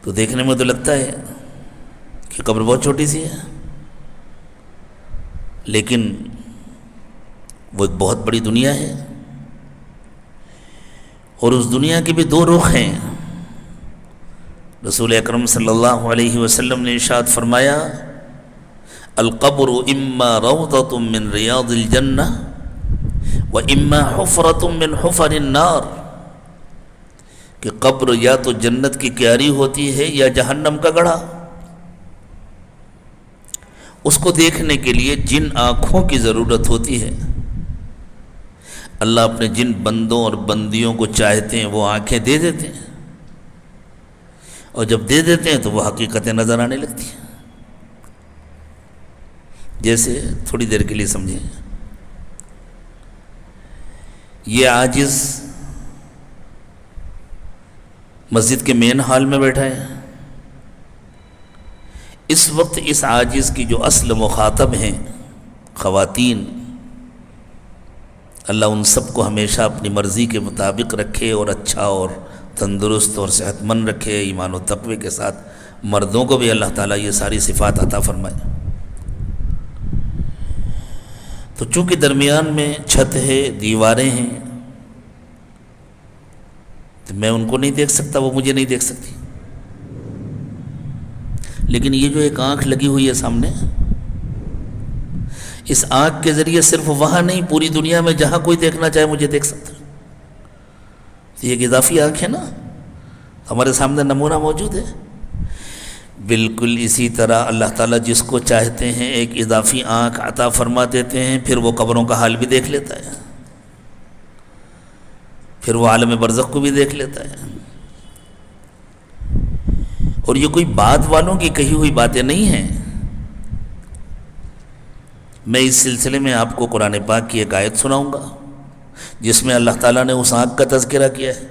تو دیکھنے میں تو لگتا ہے کہ قبر بہت چھوٹی سی ہے، لیکن وہ ایک بہت بڑی دنیا ہے، اور اس دنیا کے بھی دو رخ ہیں۔ رسول اکرم صلی اللہ علیہ وسلم نے ارشاد فرمایا، القبر اما روضۃ من ریاض الجنہ و اما حفرۃ من حفر النار، کہ قبر یا تو جنت کی کیاری ہوتی ہے یا جہنم کا گڑھا۔ اس کو دیکھنے کے لیے جن آنکھوں کی ضرورت ہوتی ہے، اللہ اپنے جن بندوں اور بندیوں کو چاہتے ہیں وہ آنکھیں دے دیتے ہیں، اور جب دے دیتے ہیں تو وہ حقیقتیں نظر آنے لگتی ہیں۔ جیسے تھوڑی دیر کے لیے سمجھیں، یہ عاجز مسجد کے مین ہال میں بیٹھا ہے، اس وقت اس عاجز کی جو اصل مخاطب ہیں خواتین، اللہ ان سب کو ہمیشہ اپنی مرضی کے مطابق رکھے اور اچھا اور تندرست اور صحت مند رکھے، ایمان و تقوی کے ساتھ۔ مردوں کو بھی اللہ تعالیٰ یہ ساری صفات عطا فرمائے۔ تو چونکہ درمیان میں چھت ہے، دیواریں ہیں، تو میں ان کو نہیں دیکھ سکتا، وہ مجھے نہیں دیکھ سکتی، لیکن یہ جو ایک آنکھ لگی ہوئی ہے سامنے، اس آنکھ کے ذریعے صرف وہاں نہیں، پوری دنیا میں جہاں کوئی دیکھنا چاہے مجھے دیکھ سکتا ہے۔ یہ ایک اضافی آنکھ ہے نا، ہمارے سامنے نمونہ موجود ہے۔ بالکل اسی طرح اللہ تعالیٰ جس کو چاہتے ہیں ایک اضافی آنکھ عطا فرما دیتے ہیں، پھر وہ قبروں کا حال بھی دیکھ لیتا ہے، پھر وہ عالم برزخ کو بھی دیکھ لیتا ہے۔ اور یہ کوئی بات والوں کی کہی ہوئی باتیں نہیں ہیں۔ میں اس سلسلے میں آپ کو قرآن پاک کی ایک آیت سناؤں گا جس میں اللہ تعالیٰ نے اس آنکھ کا تذکرہ کیا ہے،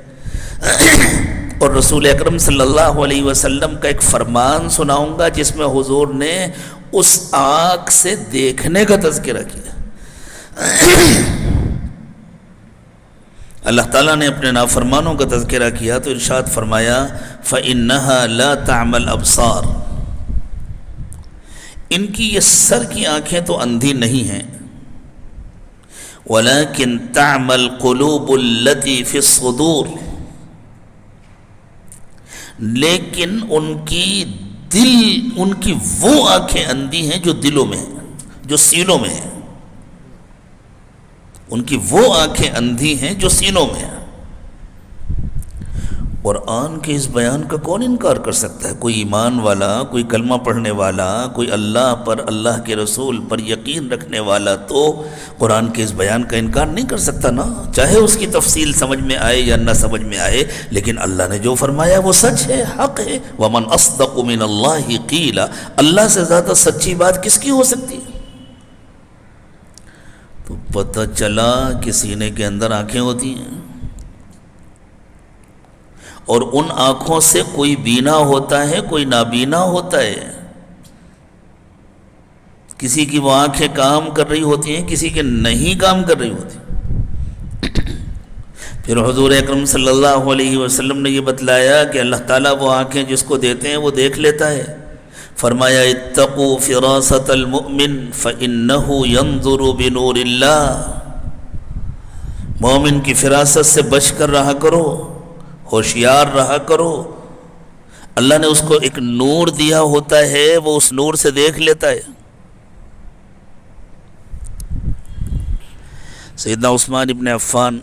اور رسول اکرم صلی اللہ علیہ وسلم کا ایک فرمان سناؤں گا جس میں حضور نے اس آنکھ سے دیکھنے کا تذکرہ کیا۔ اللہ تعالیٰ نے اپنے نافرمانوں کا تذکرہ کیا تو ارشاد فرمایا، فَإِنَّهَا لَا تَعْمَى الْأَبْصَارِ، ان کی یہ سر کی آنکھیں تو اندھی نہیں ہیں، وَلَكِنْ تَعْمَى الْقُلُوبُ الَّتِي فِي الصُّدُورِ، لیکن ان کی وہ آنکھیں اندھی ہیں جو دلوں میں ہیں، جو سینوں میں ہیں۔ ان کی وہ آنکھیں اندھی ہیں جو سینوں میں ہیں۔ قرآن کے اس بیان کا کون انکار کر سکتا ہے؟ کوئی ایمان والا، کوئی کلمہ پڑھنے والا، کوئی اللہ پر، اللہ کے رسول پر یقین رکھنے والا تو قرآن کے اس بیان کا انکار نہیں کر سکتا نا، چاہے اس کی تفصیل سمجھ میں آئے یا نہ سمجھ میں آئے، لیکن اللہ نے جو فرمایا وہ سچ ہے، حق ہے۔ وَمَنْ أَصْدَقُ مِنَ اللَّهِ قِيلًا، اللہ سے زیادہ سچی بات کس کی ہو سکتی ہے؟ تو پتہ چلا کہ سینے کے اندر آنکھیں ہوتی ہیں، اور ان آنکھوں سے کوئی بینا ہوتا ہے، کوئی نابینا ہوتا ہے۔ کسی کی وہ آنکھیں کام کر رہی ہوتی ہیں، کسی کے نہیں کام کر رہی ہوتی۔ پھر حضور اکرم صلی اللہ علیہ وسلم نے یہ بتلایا کہ اللہ تعالیٰ وہ آنکھیں جس کو دیتے ہیں وہ دیکھ لیتا ہے۔ فرمایا، اتقوا فراست المؤمن فإنه ينظر بنور اللہ، مومن کی فراست سے بچ کر رہا کرو، ہوشیار رہا کرو، اللہ نے اس کو ایک نور دیا ہوتا ہے، وہ اس نور سے دیکھ لیتا ہے۔ سیدنا عثمان ابن عفان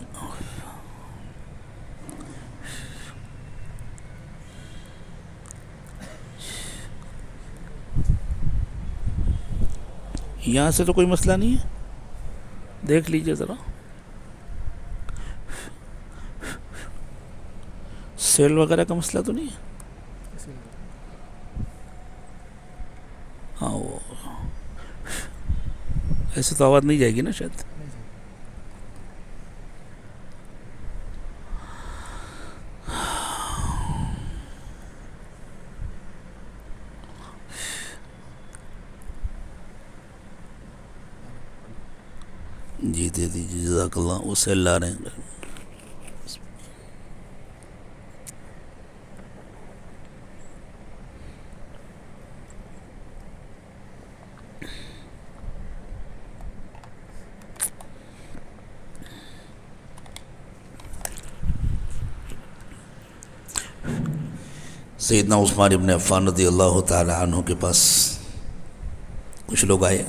یہاں سے تو کوئی مسئلہ نہیں ہے، دیکھ لیجئے ذرا، سیل وغیرہ کا مسئلہ تو نہیں ہے؟ ہاں، وہ ایسے تو آواز نہیں جائے گی نا شاید۔ جی دے دیجیے، جزاک اللہ، اسے لا رہے ہیں۔ سیدنا عثمان ابن عفان رضی اللہ تعالی عنہ کے پاس کچھ لوگ آئے.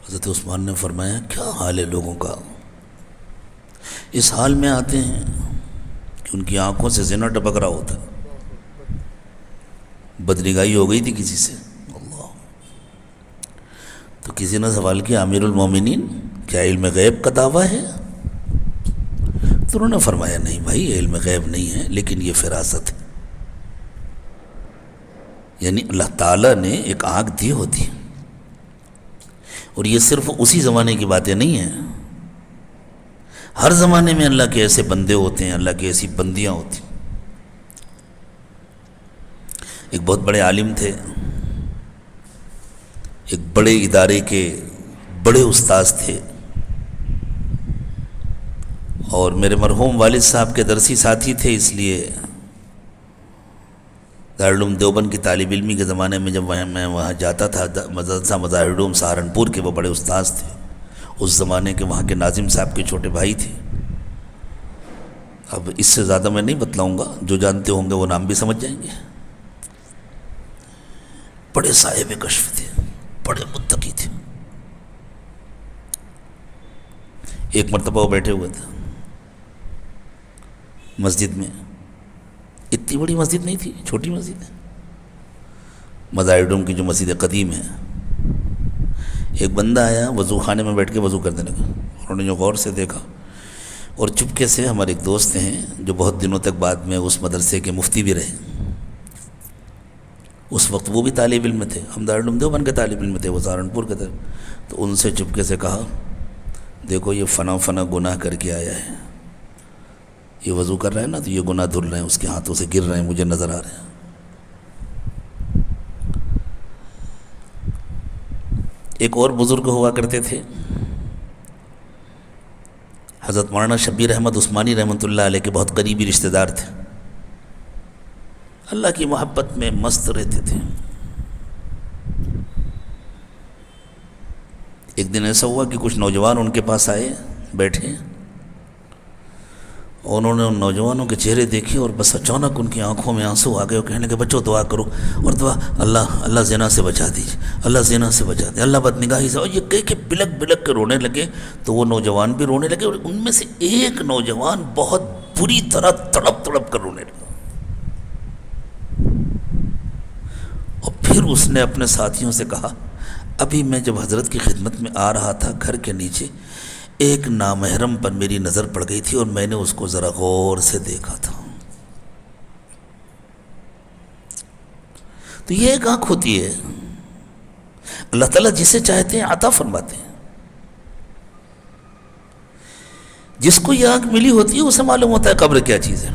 حضرت عثمان نے فرمایا کیا حال ہے لوگوں کا؟ اس حال میں آتے ہیں کہ ان کی آنکھوں سے زنا ٹپک رہا ہوتا ہے. بدنگاہی ہو گئی تھی کسی سے. اللہ. تو کسی نے سوال کیا امیر المومنین کیا علم غیب کا دعویٰ ہے؟ تو انہوں نے فرمایا نہیں بھائی علم غیب نہیں ہے لیکن یہ فراست ہے. یعنی اللہ تعالیٰ نے ایک آنکھ دی ہوتی ہے اور یہ صرف اسی زمانے کی باتیں نہیں ہیں. ہر زمانے میں اللہ کے ایسے بندے ہوتے ہیں, اللہ کی ایسی بندیاں ہوتی ہیں. ایک بہت بڑے عالم تھے, ایک بڑے ادارے کے بڑے استاذ تھے, اور میرے مرحوم والد صاحب کے درسی ساتھی تھے. اس لیے دارالعلوم دیوبند کی طالب علمی کے زمانے میں جب میں وہاں جاتا تھا, مدرسہ مظاہر سہارنپور کے وہ بڑے استاذ تھے. اس زمانے کے وہاں کے ناظم صاحب کے چھوٹے بھائی تھے. اب اس سے زیادہ میں نہیں بتلاؤں گا, جو جانتے ہوں گے وہ نام بھی سمجھ جائیں گے. بڑے صاحب کشف تھے, بڑے متقی تھے. ایک مرتبہ وہ بیٹھے ہوئے تھے مسجد میں. اتنی بڑی مسجد نہیں تھی, چھوٹی مسجد ہے, مظاہر کی جو مسجد قدیم ہے. ایک بندہ آیا وضو خانے میں بیٹھ کے وضو کرنے لگا. انہوں نے جو غور سے دیکھا اور چپکے سے, ہمارے ایک دوست ہیں جو بہت دنوں تک بعد میں اس مدرسے کے مفتی بھی رہے, اس وقت وہ بھی طالب علم تھے, ہم دارالعلوم دیوبند کے طالب علم تھے, وہ سہارنپور کے تھے. تو ان سے چپکے سے کہا دیکھو یہ فنا فنا گناہ کر کے آیا ہے, یہ وضو کر رہا ہے نا تو یہ گناہ دھل رہے ہیں, اس کے ہاتھوں سے گر رہے ہیں, مجھے نظر آ رہے ہیں. ایک اور بزرگ ہوا کرتے تھے, حضرت مولانا شبیر احمد عثمانی رحمۃ اللہ علیہ کے بہت قریبی رشتہ دار تھے. اللہ کی محبت میں مست رہتے تھے. ایک دن ایسا ہوا کہ کچھ نوجوان ان کے پاس آئے, بیٹھے, اور انہوں نے ان نوجوانوں کے چہرے دیکھے اور بس اچانک ان کی آنکھوں میں آنسو آ گئے, اور کہنے لگے بچوں دعا کرو, اور دعا اللہ زنا سے بچا دیجیے, اللہ زنا سے بچا دے, اللہ بدنگاہی سے. اور یہ کہہ کے بلک بلک کے رونے لگے. تو وہ نوجوان بھی رونے لگے, اور ان میں سے ایک نوجوان بہت بری طرح تڑپ تڑپ کر رونے لگا. اور پھر اس نے اپنے ساتھیوں سے کہا ابھی میں جب حضرت کی خدمت میں آ رہا تھا گھر کے نیچے ایک نامحرم پر میری نظر پڑ گئی تھی, اور میں نے اس کو ذرا غور سے دیکھا تھا. تو یہ ایک آنکھ ہوتی ہے, اللہ تعالیٰ جسے چاہتے ہیں عطا فرماتے ہیں. جس کو یہ آنکھ ملی ہوتی ہے اسے معلوم ہوتا ہے قبر کیا چیز ہے.